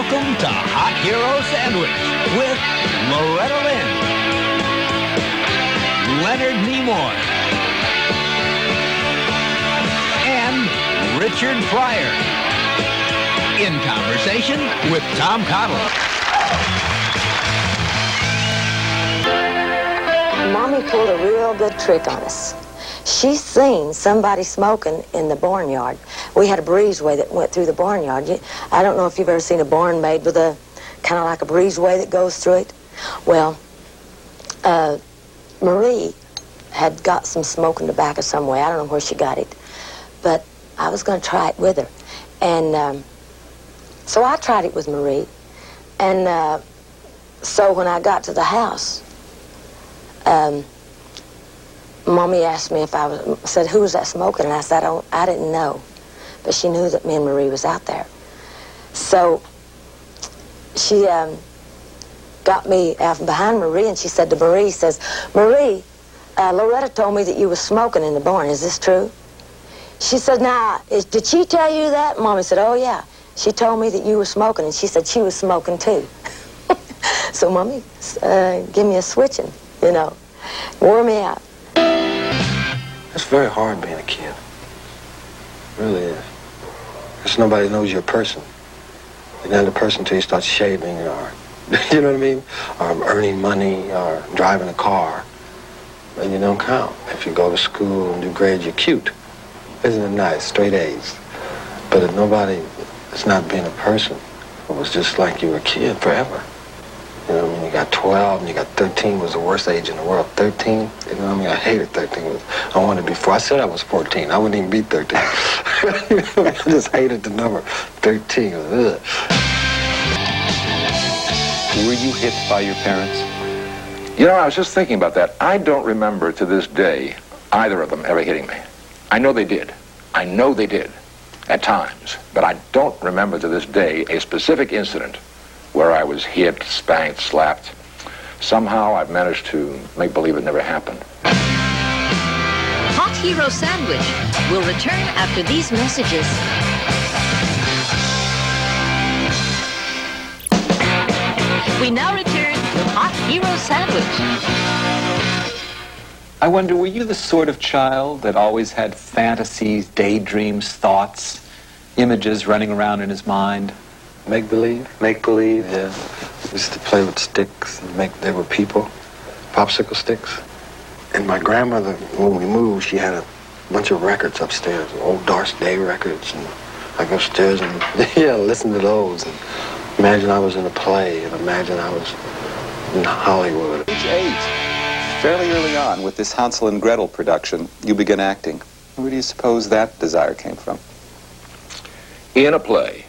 Welcome to Hot Hero Sandwich with Loretta Lynn, Leonard Nimoy, and Richard Pryor. In conversation with Tom Cottle. Mommy pulled a real good trick on us. She seen somebody smoking in the barnyard. We had a breezeway that went through the barnyard. I don't know if you've ever seen a barn made with a kind of like a breezeway that goes through it. Well, Marie had got some smoking tobacco somewhere. I don't know where she got it, but I was going to try it with her. And so I tried it with Marie. And so when I got to the house, Mommy asked me if said, who was that smoking? And I said, I didn't know. But she knew that me and Marie was out there. So she got me out behind Marie, and she said to Marie, Marie, Loretta told me that you were smoking in the barn. Is this true? She said, now, did she tell you that? Mommy said, oh, yeah. She told me that you were smoking, and she said she was smoking, too. So Mommy gave me a switching, you know. Wore me out. It's very hard being a kid. It really is. Because nobody knows you're a person. You're not a person until you start shaving or, you know what I mean? Or earning money or driving a car. And you don't count. If you go to school and do grades, you're cute. Isn't it nice? Straight A's. But if nobody is not being a person, it was just like you were a kid forever. You know what I mean? You got 12 and you got 13 was the worst age in the world. 13, you know what I mean? I hated 13. I wanted to be 4. I said I was 14. I wouldn't even be 13. I just hated the number 13. Ugh. Were you hit by your parents? You know, I was just thinking about that. I don't remember to this day either of them ever hitting me. I know they did. I know they did at times. But I don't remember to this day a specific incident where I was hit, spanked, slapped. Somehow I've managed to make believe it never happened. Hot Hero Sandwich will return after these messages. We now return to Hot Hero Sandwich. I wonder, were you the sort of child that always had fantasies, daydreams, thoughts, images running around in his mind? Make-believe? Make-believe, yeah. We used to play with sticks and they were people, popsicle sticks. And my grandmother, when we moved, she had a bunch of records upstairs, old Doris Day records, and I go upstairs and, yeah, listen to those. And imagine I was in a play, and imagine I was in Hollywood. Age 8, fairly early on with this Hansel and Gretel production, you began acting. Where do you suppose that desire came from? In a play,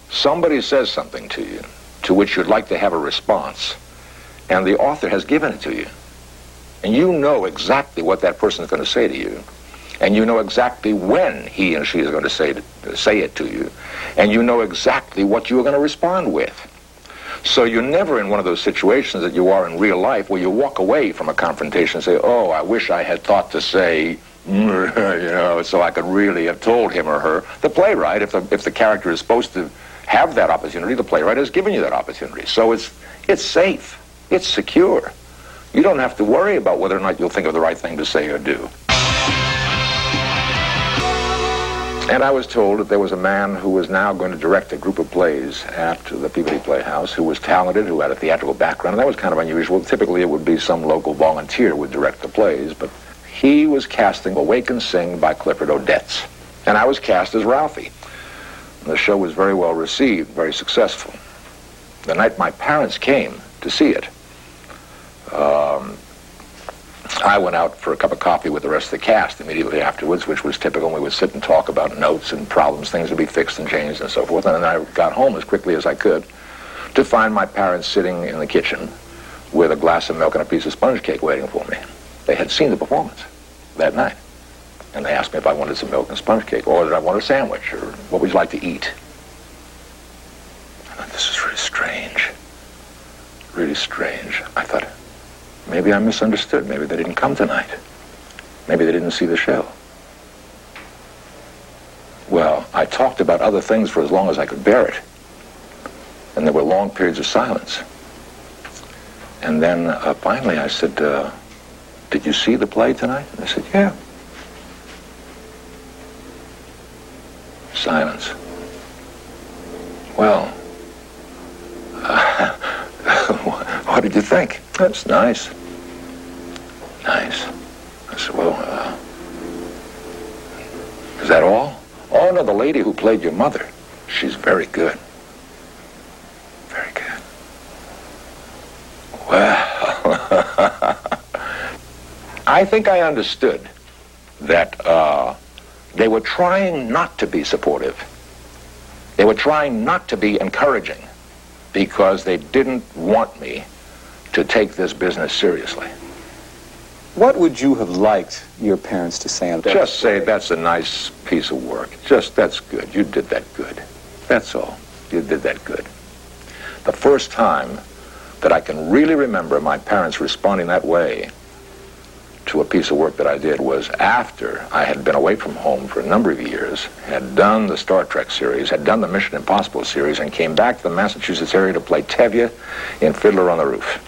somebody says something to you to which you'd like to have a response, and the author has given it to you. And you know exactly what that person is going to say to you. And you know exactly when he and she is going to say it to you. And you know exactly what you are going to respond with. So you're never in one of those situations that you are in real life where you walk away from a confrontation and say, oh, I wish I had thought to say, you know, so I could really have told him or her. The playwright, if the character is supposed to have that opportunity, the playwright has given you that opportunity. So it's safe. It's secure. You don't have to worry about whether or not you'll think of the right thing to say or do. And I was told that there was a man who was now going to direct a group of plays at the Peabody Playhouse who was talented, who had a theatrical background, and that was kind of unusual. Typically it would be some local volunteer would direct the plays, but he was casting Awake and Sing by Clifford Odets. And I was cast as Ralphie. And the show was very well received, very successful. The night my parents came to see it, I went out for a cup of coffee with the rest of the cast immediately afterwards, which was typical. We would sit and talk about notes and problems, things would be fixed and changed and so forth. And then I got home as quickly as I could to find my parents sitting in the kitchen with a glass of milk and a piece of sponge cake waiting for me. They had seen the performance that night. And they asked me if I wanted some milk and sponge cake, or that I wanted a sandwich, or what would you like to eat? I thought, this is really strange. Really strange. I thought, maybe I misunderstood. Maybe they didn't come tonight. Maybe they didn't see the show. Well, I talked about other things for as long as I could bear it. And there were long periods of silence. And then finally I said, did you see the play tonight? And they said, yeah. Silence. Well, what did you think? That's nice. Nice. I said, well, is that all? Oh, no, the lady who played your mother, she's very good. Very good. Well, I think I understood that they were trying not to be supportive. They were trying not to be encouraging because they didn't want me to take this business seriously. What would you have liked your parents to say on that? Just say, that's a nice piece of work. Just, that's good. You did that good. That's all. You did that good. The first time that I can really remember my parents responding that way to a piece of work that I did was after I had been away from home for a number of years, had done the Star Trek series, had done the Mission Impossible series, and came back to the Massachusetts area to play Tevye in Fiddler on the Roof.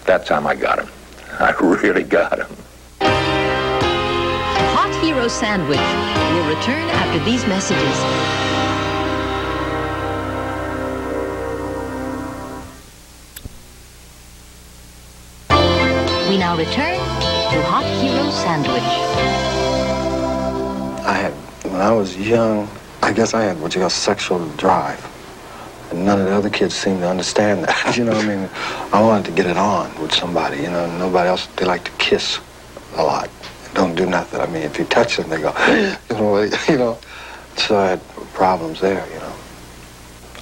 That time I got him. I really got him. Hot Hero Sandwich will return after these messages. We now return to Hot Hero Sandwich. When I was young, I guess I had what you call sexual drive. And none of the other kids seemed to understand that, you know what I mean? I wanted to get it on with somebody, you know, nobody else, they like to kiss a lot. Don't do nothing. I mean, if you touch them, they go, you know. So I had problems there, you know.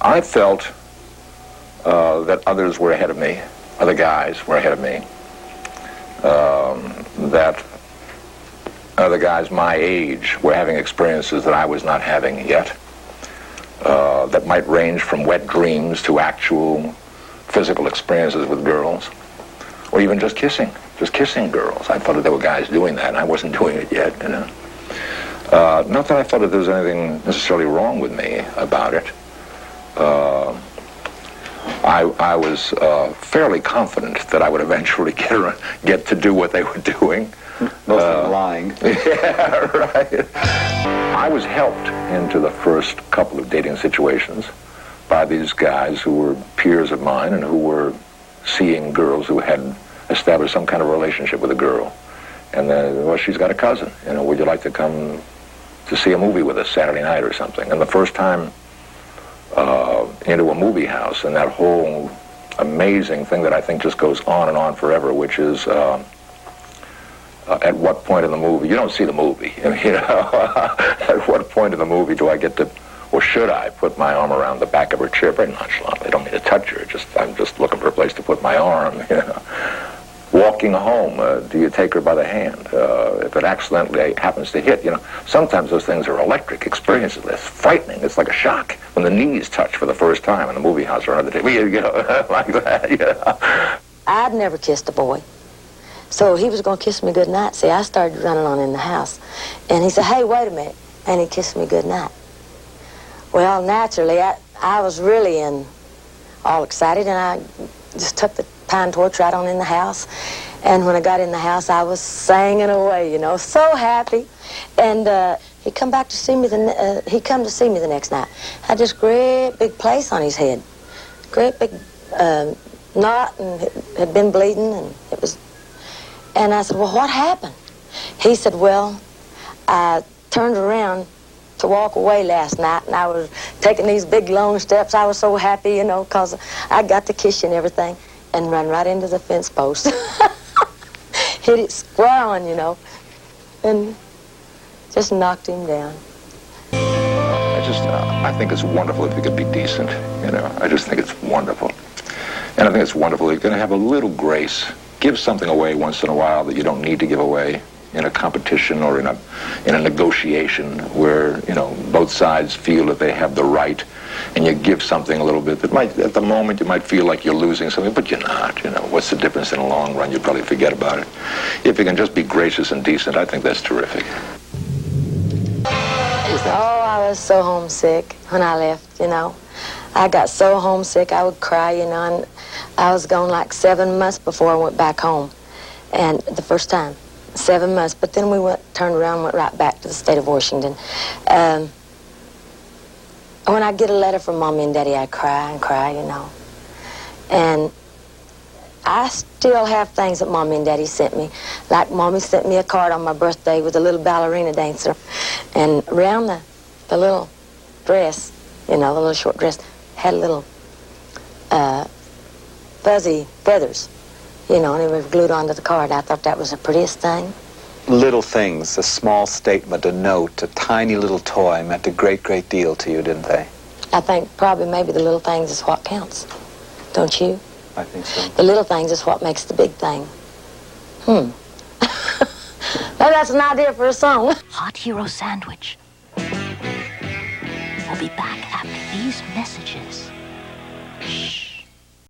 I felt that others were ahead of me, other guys were ahead of me, that other guys my age were having experiences that I was not having yet, that might range from wet dreams to actual physical experiences with girls, or even just kissing girls. I thought that there were guys doing that, and I wasn't doing it yet, you know. Not that I thought that there was anything necessarily wrong with me about it. I was fairly confident that I would eventually get to do what they were doing. Most of them lying. Yeah, right. I was helped into the first couple of dating situations by these guys who were peers of mine and who were seeing girls who had established some kind of relationship with a girl. And then, well, she's got a cousin. You know, would you like to come to see a movie with us Saturday night or something? And the first time into a movie house, and that whole amazing thing that I think just goes on and on forever, which is at what point in the movie, you don't see the movie, you know, at what point in the movie do I get to, or should I put my arm around the back of her chair very nonchalantly? I don't mean to touch her, I'm just looking for a place to put my arm, you know. Walking home, do you take her by the hand? If it accidentally happens to hit, you know, sometimes those things are electric experiences. It's frightening. It's like a shock when the knees touch for the first time in a movie house or another table, you know, like that, you know. I'd never kissed a boy. So he was going to kiss me goodnight. See, I started running on in the house. And he said, hey, wait a minute. And he kissed me goodnight. Well, naturally, I was really all excited, and I just took the pine torch right on in the house. And when I got in the house, I was singing away, you know, so happy. And he come to see me the next night. Had this great big place on his head, great big knot, and it had been bleeding, and it was. And I said, well, what happened? He said, well, I turned around to walk away last night, and I was taking these big long steps. I was so happy, you know, because I got to kiss you and everything, and run right into the fence post. Hit it square on, you know, and just knocked him down. I think it's wonderful if you could be decent, you know. I just think it's wonderful. And I think it's wonderful you're going to have a little grace. Give something away once in a while that you don't need to give away in a competition or in a negotiation where, you know, both sides feel that they have the right, and you give something a little bit that might, at the moment, you might feel like you're losing something, but you're not, you know. What's the difference in the long run? You'll probably forget about it. If you can just be gracious and decent, I think that's terrific. Oh, I was so homesick when I left, you know. I got so homesick I would cry, you know, and I was gone like 7 months before I went back home. And the first time, 7 months. But then we turned around and went right back to the state of Washington. When I get a letter from Mommy and Daddy, I cry and cry, you know. And I still have things that Mommy and Daddy sent me. Like Mommy sent me a card on my birthday with a little ballerina dancer. And around the little dress, you know, the little short dress, had little fuzzy feathers, you know, and they were glued onto the card. I thought that was the prettiest thing. Little things, a small statement, a note, a tiny little toy meant a great, great deal to you, didn't they? I think probably maybe the little things is what counts. Don't you? I think so. The little things is what makes the big thing. Maybe that's an idea for a song. Hot Hero Sandwich. We'll be back after these messages. Shh.